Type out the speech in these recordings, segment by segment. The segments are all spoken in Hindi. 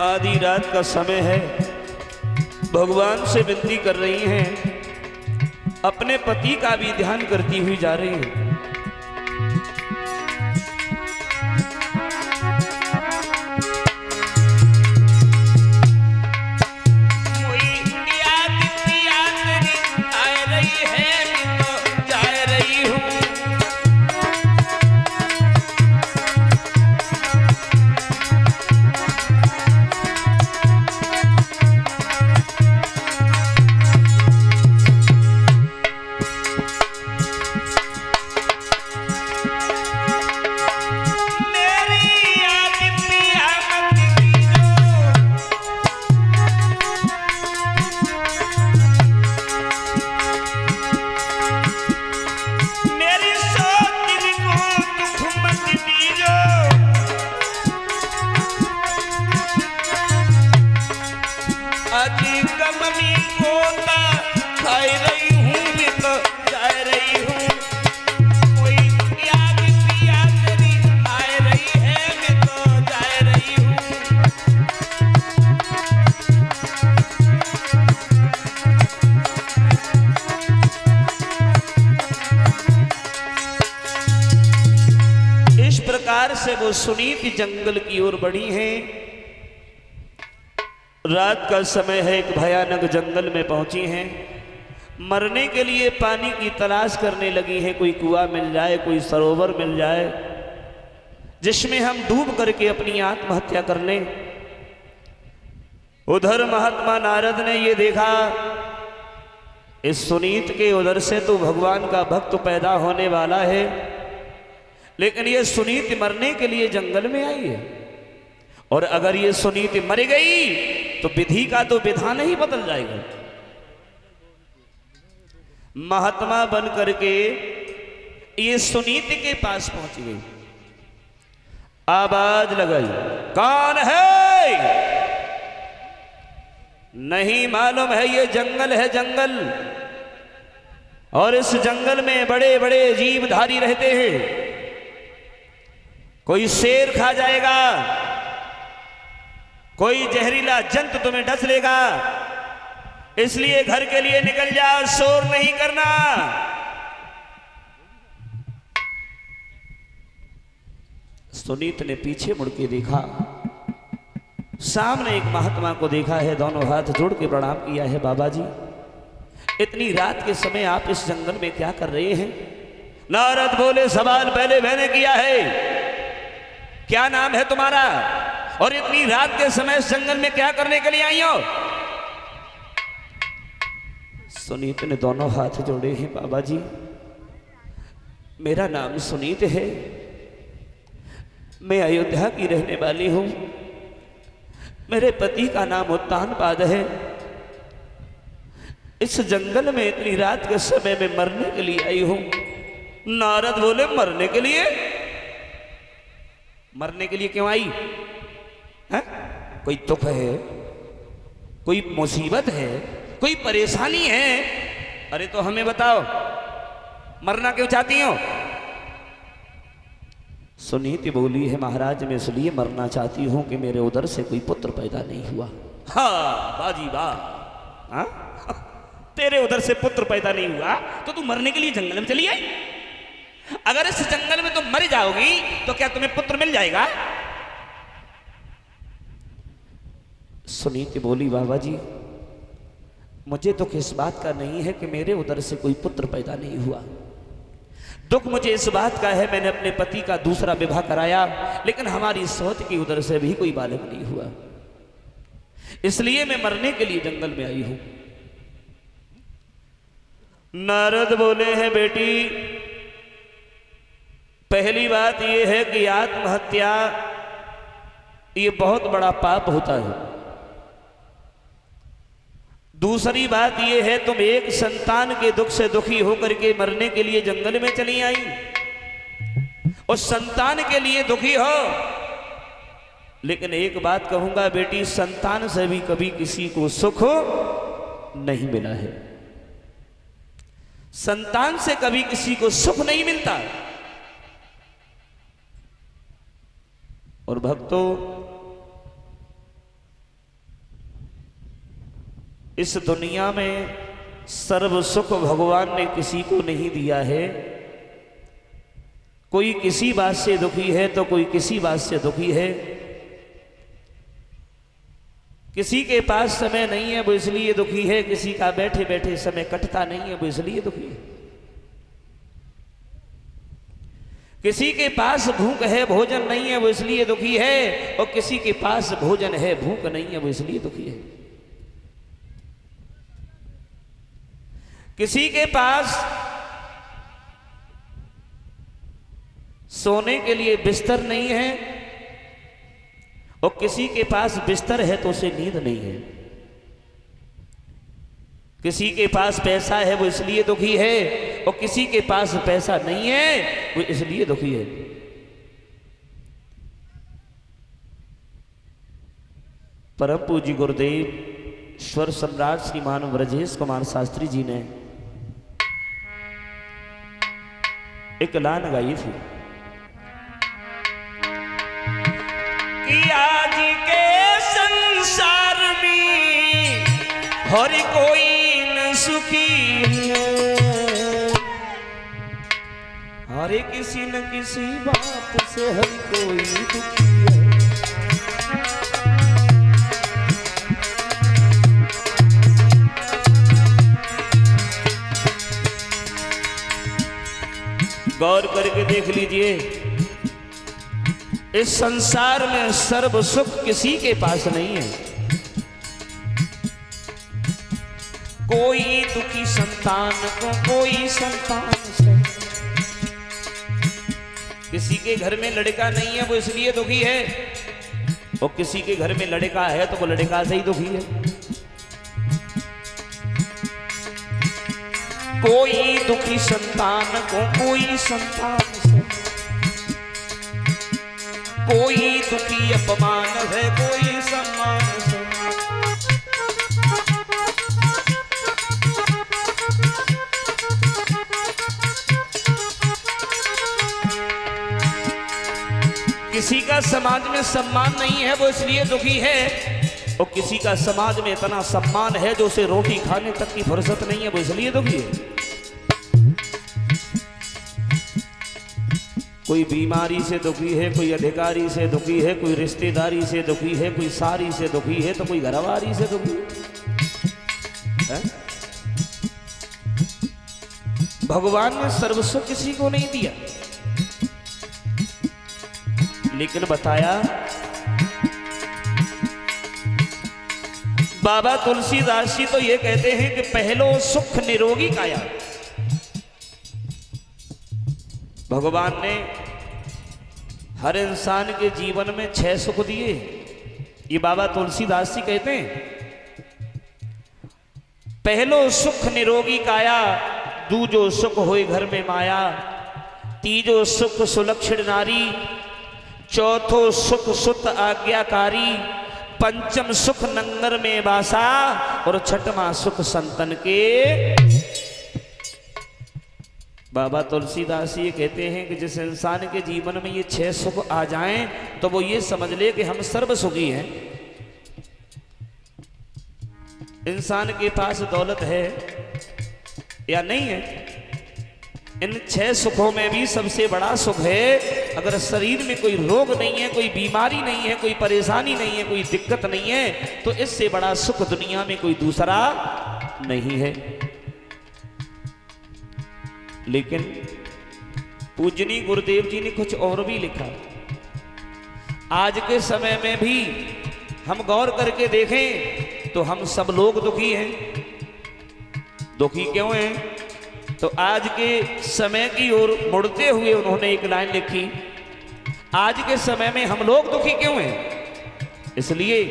आधी रात का समय है, भगवान से विनती कर रही हैं, अपने पति का भी ध्यान करती हुई जा रही हैं। से वो सुनीत जंगल की ओर बढ़ी हैं। रात का समय है, एक भयानक जंगल में पहुंची हैं। मरने के लिए पानी की तलाश करने लगी हैं। कोई कुआं मिल जाए, कोई सरोवर मिल जाए जिसमें हम डूब करके अपनी आत्महत्या कर लें। उधर महात्मा नारद ने ये देखा, इस सुनीत के उधर से तो भगवान का भक्त पैदा होने वाला है, लेकिन ये सुनीति मरने के लिए जंगल में आई है, और अगर ये सुनीति मर गई तो विधि का तो विधान ही बदल जाएगा। महात्मा बन करके ये सुनीति के पास पहुंच गई, आवाज लगाई, कौन है? नहीं मालूम है, ये जंगल है, जंगल, और इस जंगल में बड़े बड़े जीवधारी रहते हैं। कोई शेर खा जाएगा, कोई जहरीला जंतु तुम्हें डस लेगा, इसलिए घर के लिए निकल जाओ, शोर नहीं करना। सुनीत ने पीछे मुड़ के देखा, सामने एक महात्मा को देखा है, दोनों हाथ जोड़ के प्रणाम किया है। बाबा जी, इतनी रात के समय आप इस जंगल में क्या कर रहे हैं? नारद बोले, सवाल पहले मैंने किया है, क्या नाम है तुम्हारा, और इतनी रात के समय इस जंगल में क्या करने के लिए आई हो? सुनीत ने दोनों हाथ जोड़े हैं। बाबा जी, मेरा नाम सुनीत है, मैं अयोध्या की रहने वाली हूं, मेरे पति का नाम उत्तानपाद है। इस जंगल में इतनी रात के समय में मरने के लिए आई हूं। नारद बोले, मरने के लिए? मरने के लिए क्यों आई है? कोई दुख है, कोई मुसीबत है, कोई परेशानी है? अरे तो हमें बताओ, मरना क्यों चाहती हो? सुनीति बोली है, महाराज मैं इसलिए मरना चाहती हूं कि मेरे उधर से कोई पुत्र पैदा नहीं हुआ। हाँ बाजी वाह, हाँ? तेरे उधर से पुत्र पैदा नहीं हुआ तो तू मरने के लिए जंगल में चली आई? अगर इस जंगल में तुम मर जाओगी तो क्या तुम्हें पुत्र मिल जाएगा? सुनीति बोली, बाबा जी मुझे दुख इस बात का नहीं है कि मेरे उधर से कोई पुत्र पैदा नहीं हुआ, दुख मुझे इस बात का है, मैंने अपने पति का दूसरा विवाह कराया, लेकिन हमारी सोच की उधर से भी कोई बालक नहीं हुआ, इसलिए मैं मरने के लिए जंगल में आई हूं। नारद बोले हैं, बेटी पहली बात यह है कि आत्महत्या ये बहुत बड़ा पाप होता है। दूसरी बात यह है, तुम एक संतान के दुख से दुखी होकर के मरने के लिए जंगल में चली आई, उस संतान के लिए दुखी हो। लेकिन एक बात कहूंगा बेटी, संतान से भी कभी किसी को सुख नहीं मिला है, संतान से कभी किसी को सुख नहीं मिलता। और भक्तों, इस दुनिया में सर्व सुख भगवान ने किसी को नहीं दिया है। कोई किसी बात से दुखी है तो कोई किसी बात से दुखी है। किसी के पास समय नहीं है वो इसलिए दुखी है, किसी का बैठे बैठे समय कटता नहीं है वो इसलिए दुखी है। किसी के पास भूख है भोजन नहीं है वो इसलिए दुखी है, और किसी के पास भोजन है भूख नहीं है वो इसलिए दुखी है। किसी के पास सोने के लिए बिस्तर नहीं है और किसी के पास बिस्तर है तो उसे नींद नहीं है। किसी के पास पैसा है वो इसलिए दुखी है और किसी के पास पैसा नहीं है वो इसलिए दुखी है। परम पूज्य गुरुदेव स्वर सम्राट श्रीमान ब्रजेश कुमार शास्त्री जी ने एक लाइन गाई थी कि आज के संसार में हर कोई न सुखी है, हर किसी न किसी बात से हर कोई दुखी है। गौर करके देख लीजिए, इस संसार में सर्व सुख किसी के पास नहीं है। कोई दुखी संतान को कोई संतान से, किसी के घर में लड़का नहीं है वो इसलिए दुखी है, और किसी के घर में लड़का है तो वो लड़का से ही दुखी है। कोई दुखी संतान को कोई संतान से, कोई दुखी अपमान है कोई सम्मान से। किसी का समाज में सम्मान नहीं है वो इसलिए दुखी है, और किसी का समाज में इतना सम्मान है जो उसे रोटी खाने तक की फुर्सत नहीं है वो इसलिए दुखी है। कोई बीमारी से दुखी है, कोई अधिकारी से दुखी है, कोई रिश्तेदारी से दुखी है, कोई सारी से दुखी है, तो कोई घरवारी से दुखी है। भगवान ने सर्वस्व किसी को नहीं दिया, लेकिन बताया बाबा तुलसीदास जी तो ये कहते हैं कि पहलो सुख निरोगी काया। भगवान ने हर इंसान के जीवन में 6 सुख दिए। ये बाबा तुलसीदास जी कहते हैं पहलो सुख निरोगी काया, दूजो सुख होए घर में माया, तीजो सुख सुलक्षण नारी, चौथो सुख सुत आज्ञाकारी, पंचम सुख नंगर में बासा, और छठवां सुख संतन के। बाबा तुलसीदास ये कहते हैं कि जिस इंसान के जीवन में ये 6 सुख आ जाएं तो वो ये समझ ले कि हम सर्व सुखी हैं। इंसान के पास दौलत है या नहीं है, इन 6 सुखों में भी सबसे बड़ा सुख है अगर शरीर में कोई रोग नहीं है, कोई बीमारी नहीं है, कोई परेशानी नहीं है, कोई दिक्कत नहीं है, तो इससे बड़ा सुख दुनिया में कोई दूसरा नहीं है। लेकिन पूजनी गुरुदेव जी ने कुछ और भी लिखा। आज के समय में भी हम गौर करके देखें तो हम सब लोग दुखी हैं। दुखी क्यों हैं? तो आज के समय की ओर मुड़ते हुए उन्होंने एक लाइन लिखी, आज के समय में हम लोग दुखी क्यों हैं? इसलिए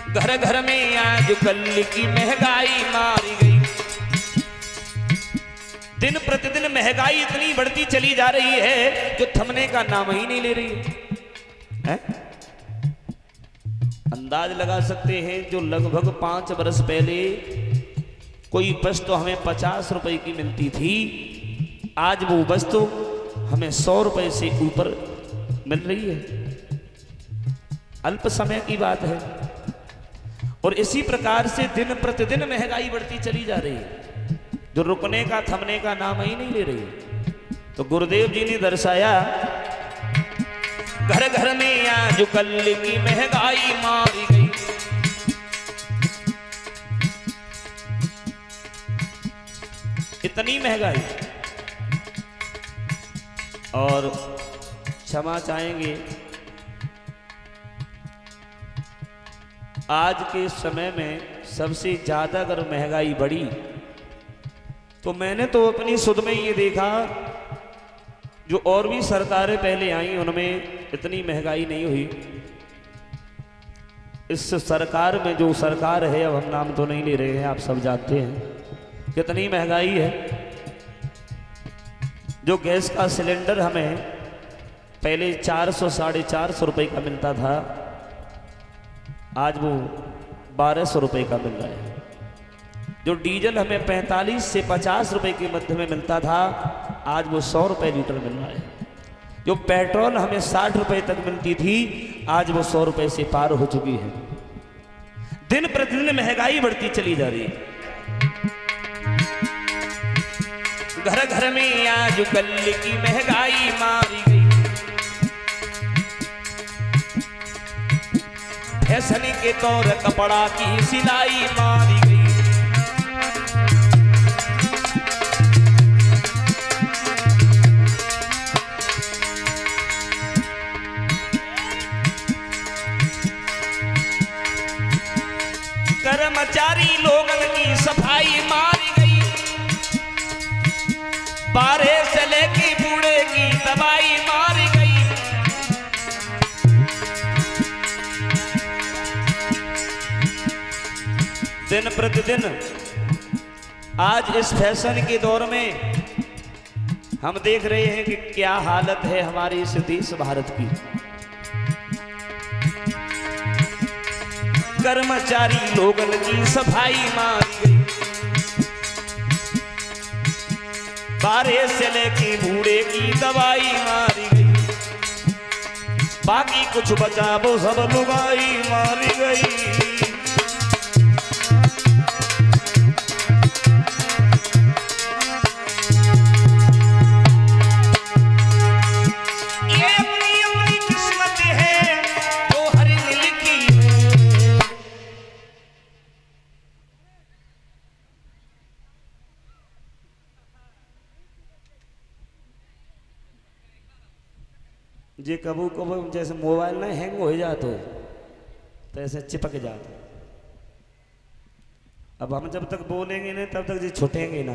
घर घर में आज कल की महंगाई मारी गई। दिन प्रतिदिन महंगाई इतनी बढ़ती चली जा रही है जो थमने का नाम ही नहीं ले रही है? अंदाज लगा सकते हैं जो लगभग 5 वर्ष पहले कोई वस्तु हमें 50 रुपए की मिलती थी, आज वो वस्तु हमें 100 रुपए से ऊपर मिल रही है। अल्प समय की बात है। और इसी प्रकार से दिन प्रतिदिन महंगाई बढ़ती चली जा रही है, जो रुकने का थमने का नाम ही नहीं ले रही। तो गुरुदेव जी ने दर्शाया, घर घर में आज कल की महंगाई मारी गई। इतनी महंगाई, और क्षमा चाहेंगे, आज के समय में सबसे ज्यादा अगर महंगाई बढ़ी तो मैंने तो अपनी सुध में ये देखा, जो और भी सरकारें पहले आई उनमें इतनी महंगाई नहीं हुई। इस सरकार में जो सरकार है, अब हम नाम तो नहीं ले रहे हैं, आप सब जानते हैं कितनी महंगाई है। जो गैस का सिलेंडर हमें पहले 400 साढ़े 400 रुपये का मिलता था, आज वो 1200 रुपये का मिल रहा है। जो डीजल हमें 45 से 50 रुपये के मध्य में मिलता था, आज वो 100 रुपये लीटर मिल रहा है। जो पेट्रोल hमें 60 रुपये तक मिलती थी, आज वो 100 रुपये से पार हो चुकी है। दिन प्रतिदिन महंगाई बढ़ती चली जा रही है। घर घर में आज कल की महंगाई मारी गई। फैशन के तौर कपड़ा की सिलाई मारी गई। कर्मचारी लोगन की सफाई मारी गई। बारह से लेके बूढ़े की दवाई मारी गई। दिन प्रतिदिन आज इस फैशन के दौर में हम देख रहे हैं कि क्या हालत है हमारे इस देश भारत की। कर्मचारी लोगन की सफाई मारी गई। बारह से लेके बूढ़े की दवाई मारी गई। बाकी कुछ बचा वो सब लुगाई मारी गई। जे कबू कबू जैसे मोबाइल ना हैंग हो जातो तो ऐसे चिपक जाते। अब हम जब तक बोलेंगे नहीं तब तक जी छूटेंगे ना।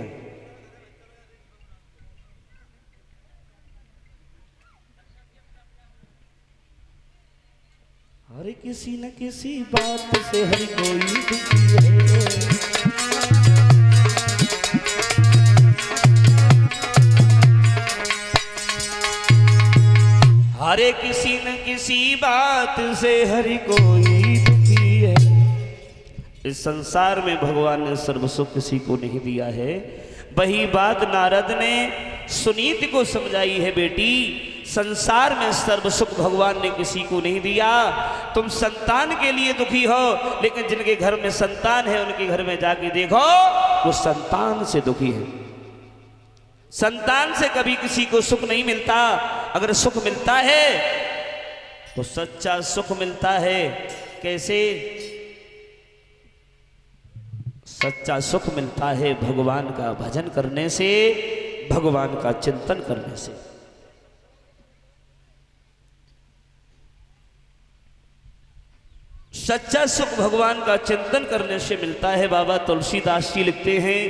हर किसी न किसी बात से हर कोई दुखी है। हरे किसी न किसी बात से हरि कोई दुखी है। इस संसार में भगवान ने सर्व सुख किसी को नहीं दिया है। वही बात नारद ने सुनीति को समझाई है, बेटी संसार में सर्व सुख भगवान ने किसी को नहीं दिया। तुम संतान के लिए दुखी हो, लेकिन जिनके घर में संतान है उनके घर में जाके देखो वो संतान से दुखी है। संतान से कभी किसी को सुख नहीं मिलता। अगर सुख मिलता है तो सच्चा सुख मिलता है। कैसे? सच्चा सुख मिलता है भगवान का भजन करने से, भगवान का चिंतन करने से। सच्चा सुख भगवान का चिंतन करने से मिलता है। बाबा तुलसीदास जी लिखते हैं,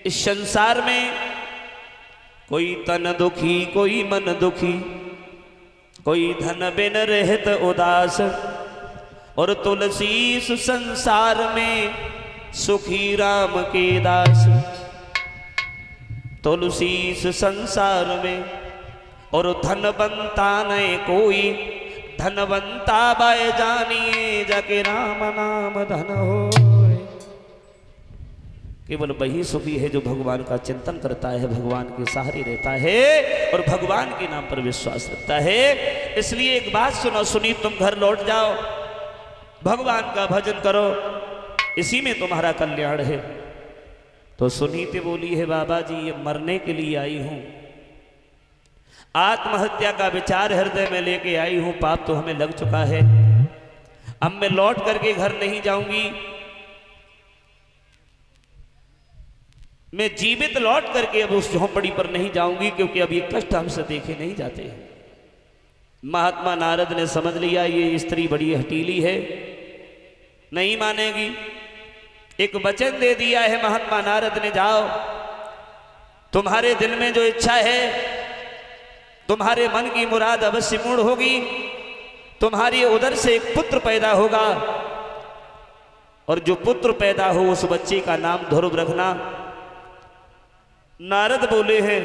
इस संसार में कोई तन दुखी, कोई मन दुखी, कोई धन बिन रहत उदास, और तुलसी इस संसार में सुखी राम के दास। तुलसी इस संसार में और धनवंता नहीं कोई, धनवंता बाय जानिए जाके राम नाम धन हो। केवल वही सुखी है जो भगवान का चिंतन करता है, भगवान के सहारे रहता है और भगवान के नाम पर विश्वास रखता है। इसलिए एक बात सुनो, सुनी तुम घर लौट जाओ, भगवान का भजन करो, इसी में तुम्हारा कल्याण है। तो सुनीति बोली है बाबा जी ये मरने के लिए आई हूं, आत्महत्या का विचार हृदय में लेके आई हूं, पाप तो हमें लग चुका है, अब मैं लौट करके घर नहीं जाऊंगी, मैं जीवित लौट करके अब उस झोंपड़ी पर नहीं जाऊंगी, क्योंकि अब ये कष्ट हमसे देखे नहीं जाते हैं। महात्मा नारद ने समझ लिया ये स्त्री बड़ी हठीली है, नहीं मानेगी। एक वचन दे दिया है महात्मा नारद ने, जाओ तुम्हारे दिल में जो इच्छा है, तुम्हारे मन की मुराद अवश्य पूर्ण होगी, तुम्हारी उदर से एक पुत्र पैदा होगा, और जो पुत्र पैदा हो उस बच्चे का नाम ध्रुव रखना। नारद बोले हैं